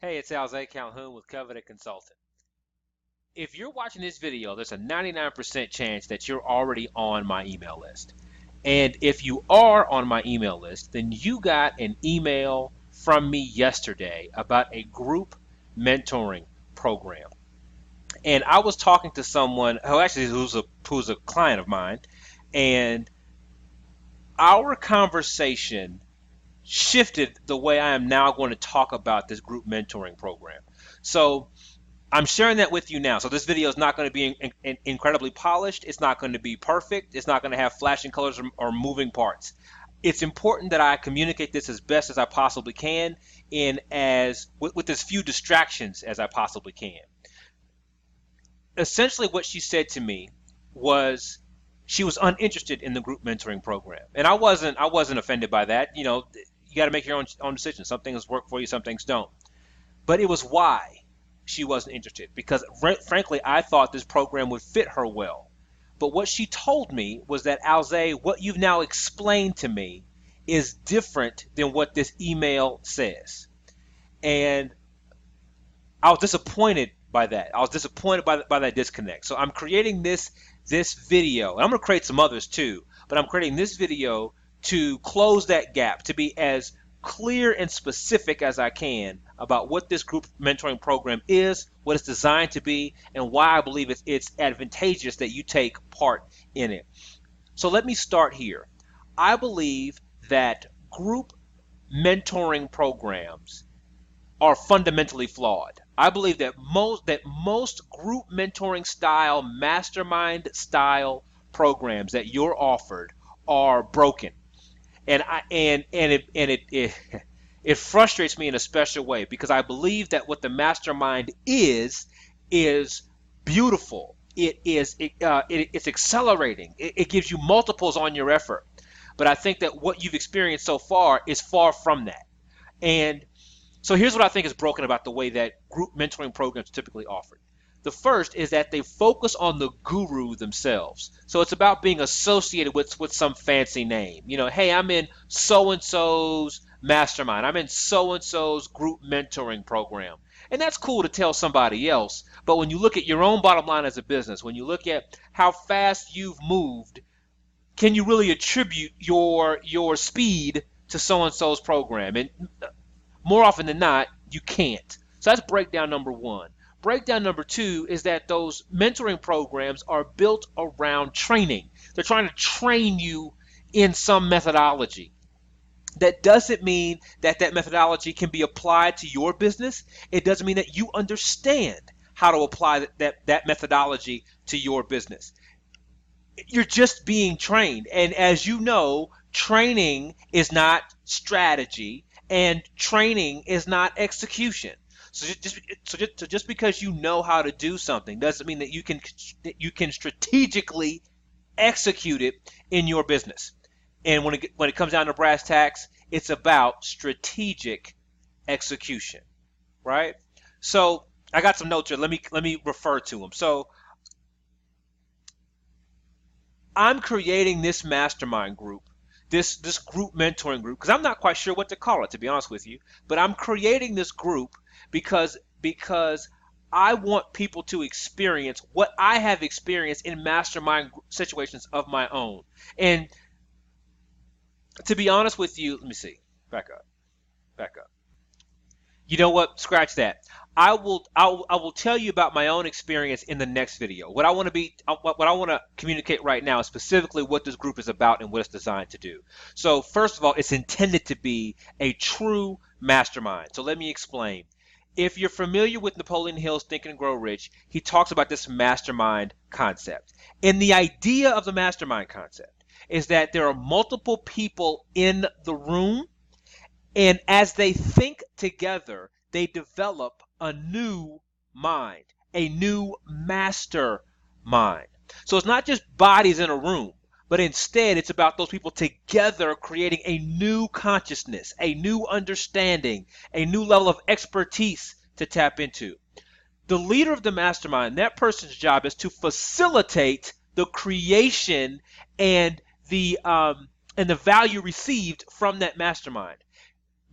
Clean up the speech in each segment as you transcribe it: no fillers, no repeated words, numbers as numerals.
Hey, it's Alze Calhoun with Covenant Consulting. If you're watching this video, there's a 99% chance that you're already on my email list. And if you are on my email list, then you got an email from me yesterday about a group mentoring program. And I was talking to someone who's a client of mine, and our conversation shifted the way I am now going to talk about this group mentoring program. So I'm sharing that with you now. So this video is not going to be incredibly polished. It's not going to be perfect. It's not going to have flashing colors or moving parts. It's important that I communicate this as best as I possibly can with as few distractions as I possibly can. Essentially what she said to me was she was uninterested in the group mentoring program. And I wasn't offended by that. You got to make your own decisions. Some things work for you, some things don't. But it was why she wasn't interested, because frankly, I thought this program would fit her well. But what she told me was that, Alze, what you've now explained to me is different than what this email says. And I was disappointed by that. I was disappointed by that disconnect. So I'm creating this video, and I'm going to create some others too, but I'm creating this video to close that gap, to be as clear and specific as I can about what this group mentoring program is, what it's designed to be, and why I believe it's advantageous that you take part in it. So let me start here. I believe that group mentoring programs are fundamentally flawed. I believe that most group mentoring style, mastermind style programs that you're offered are broken. And it frustrates me in a special way, because I believe that what the mastermind is beautiful. It's accelerating. It gives you multiples on your effort. But I think that what you've experienced so far is far from that. And so here's what I think is broken about the way that group mentoring programs are typically offered. The first is that they focus on the guru themselves. So it's about being associated with some fancy name. Hey, I'm in so-and-so's mastermind. I'm in so-and-so's group mentoring program. And that's cool to tell somebody else. But when you look at your own bottom line as a business, when you look at how fast you've moved, can you really attribute your speed to so-and-so's program? And more often than not, you can't. So that's breakdown number one. Breakdown number two is that those mentoring programs are built around training. They're trying to train you in some methodology. That doesn't mean that methodology can be applied to your business. It doesn't mean that you understand how to apply that methodology to your business. You're just being trained. And as you know, training is not strategy, and training is not execution. So just because you know how to do something doesn't mean that you can strategically execute it in your business. And when it comes down to brass tacks, it's about strategic execution, right? So I got some notes here. Let me refer to them. So I'm creating this mastermind group, this group mentoring group, because I'm not quite sure what to call it, to be honest with you. But I'm creating this group because I want people to experience what I have experienced in mastermind situations of my own. And to be honest with you, let me see. Back up. You know what? Scratch that. I will tell you about my own experience in the next video. What I want to communicate right now is specifically what this group is about and what it's designed to do. So first of all, it's intended to be a true mastermind. So let me explain. If you're familiar with Napoleon Hill's Think and Grow Rich, he talks about this mastermind concept. And the idea of the mastermind concept is that there are multiple people in the room, and as they think together, they develop a new mind, a new master mind. So it's not just bodies in a room, but instead it's about those people together creating a new consciousness, a new understanding, a new level of expertise to tap into. The leader of the mastermind, that person's job is to facilitate the creation and the value received from that mastermind.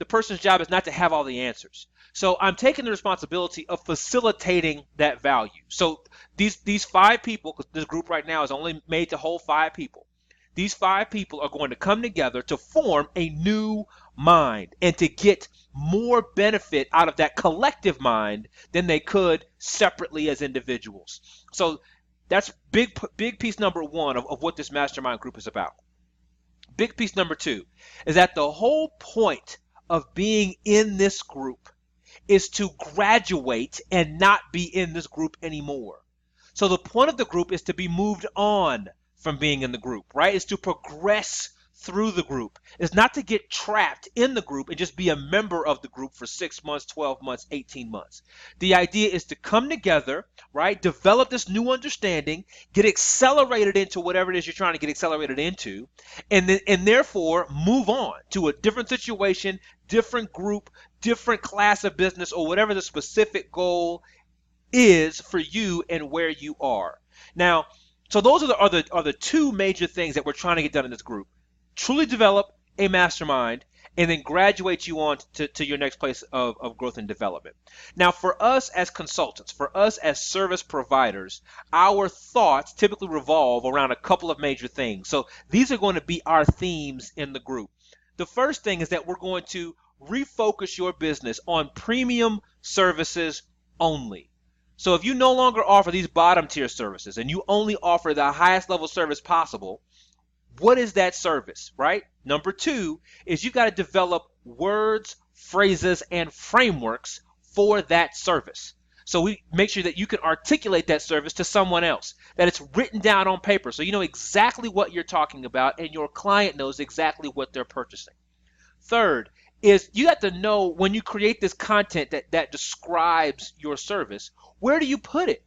the person's job is not to have all the answers. So I'm taking the responsibility of facilitating that value. So these 5 people, because this group right now is only made to hold 5 people. These 5 people are going to come together to form a new mind and to get more benefit out of that collective mind than they could separately as individuals. So that's big piece number 1 of what this mastermind group is about. Big piece number 2 is that the whole point of being in this group is to graduate and not be in this group anymore. So the point of the group is to be moved on from being in the group, right? It's to progress through the group. It's not to get trapped in the group and just be a member of the group for 6 months, 12 months, 18 months. The idea is to come together, right? Develop this new understanding, get accelerated into whatever it is you're trying to get accelerated into, and therefore move on to a different situation, different group, different class of business, or whatever the specific goal is for you and where you are. Now, so those are the 2 major things that we're trying to get done in this group. Truly develop a mastermind and then graduate you on to your next place of growth and development. Now, for us as consultants, for us as service providers, our thoughts typically revolve around a couple of major things. So these are going to be our themes in the group. The first thing is that we're going to refocus your business on premium services only. So if you no longer offer these bottom tier services and you only offer the highest level service possible, what is that service, right? Number 2 is you got to develop words, phrases, and frameworks for that service. So we make sure that you can articulate that service to someone else, that it's written down on paper so you know exactly what you're talking about and your client knows exactly what they're purchasing. Third is you have to know when you create this content that describes your service, where do you put it?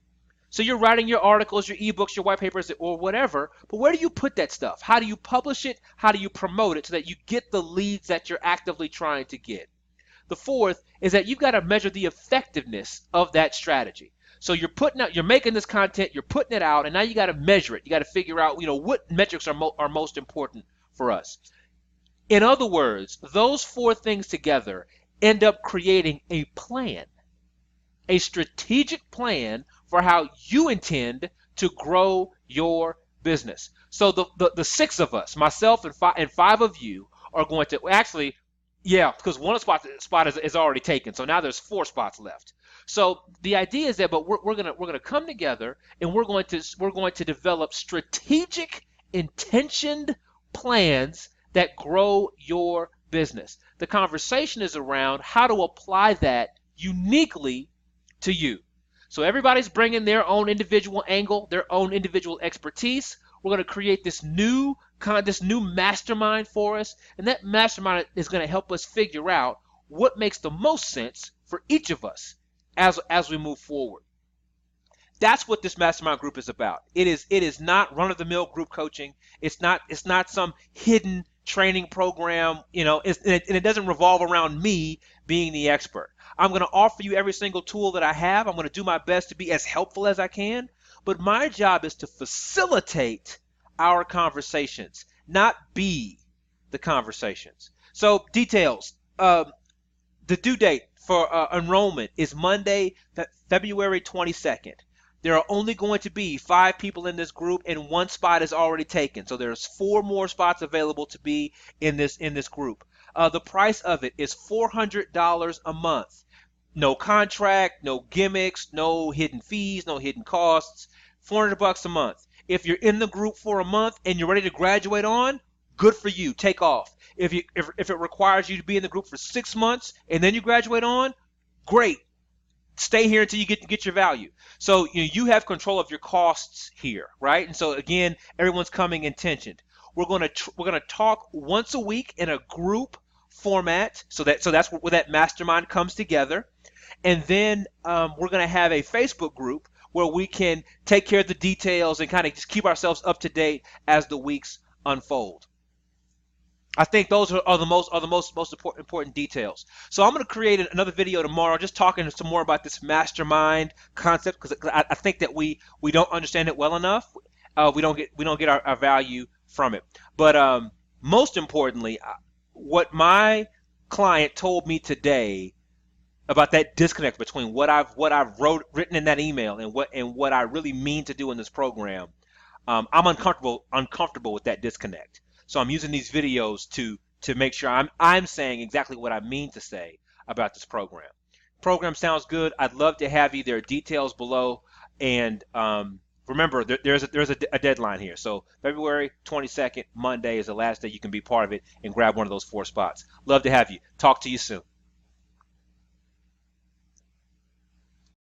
So you're writing your articles, your ebooks, your white papers, or whatever, but where do you put that stuff? How do you publish it? How do you promote it so that you get the leads that you're actively trying to get? The fourth is that you've got to measure the effectiveness of that strategy. So you're making this content, you're putting it out, and now you got to measure it. You got to figure out, what metrics are most important for us. In other words, those 4 things together end up creating a plan, a strategic plan for how you intend to grow your business. So the 6 of us, myself and 5 of you, are going to actually, because one spot is already taken. So now there's 4 spots left. So the idea is that, but we're gonna come together and we're going to develop strategic, intentioned plans that grow your business. The conversation is around how to apply that uniquely to you. So everybody's bringing their own individual angle, their own individual expertise. We're going to create this new mastermind for us, and that mastermind is going to help us figure out what makes the most sense for each of us as we move forward. That's what this mastermind group is about. It is not run-of-the-mill group coaching. It's not some hidden training program, and it doesn't revolve around me being the expert. I'm going to offer you every single tool that I have. I'm going to do my best to be as helpful as I can, but my job is to facilitate our conversations, not be the conversations. So details, the due date for enrollment is Monday, February 22nd. There are only going to be 5 people in this group and 1 spot is already taken. So there's 4 more spots available to be in this group. The price of it is $400 a month. No contract, no gimmicks, no hidden fees, no hidden costs. $400 a month. If you're in the group for a month and you're ready to graduate on, good for you. Take off. If it requires you to be in the group for 6 months and then you graduate on, great. Stay here until you get your value. So you have control of your costs here, right? And so again, everyone's coming intentioned. We're gonna talk once a week in a group format. So that's where that mastermind comes together. And then we're gonna have a Facebook group where we can take care of the details and kind of just keep ourselves up to date as the weeks unfold. I think those are the most important details. So I'm going to create another video tomorrow, just talking some more about this mastermind concept, because I think that we don't understand it well enough. We don't get our value from it. But most importantly, what my client told me today about that disconnect between what I've written in that email and what I really mean to do in this program. I'm uncomfortable with that disconnect. So I'm using these videos to make sure I'm saying exactly what I mean to say about this program. Program sounds good. I'd love to have you. There are details below, and remember there's a deadline here. So February 22nd, Monday is the last day you can be part of it and grab one of those 4 spots. Love to have you. Talk to you soon.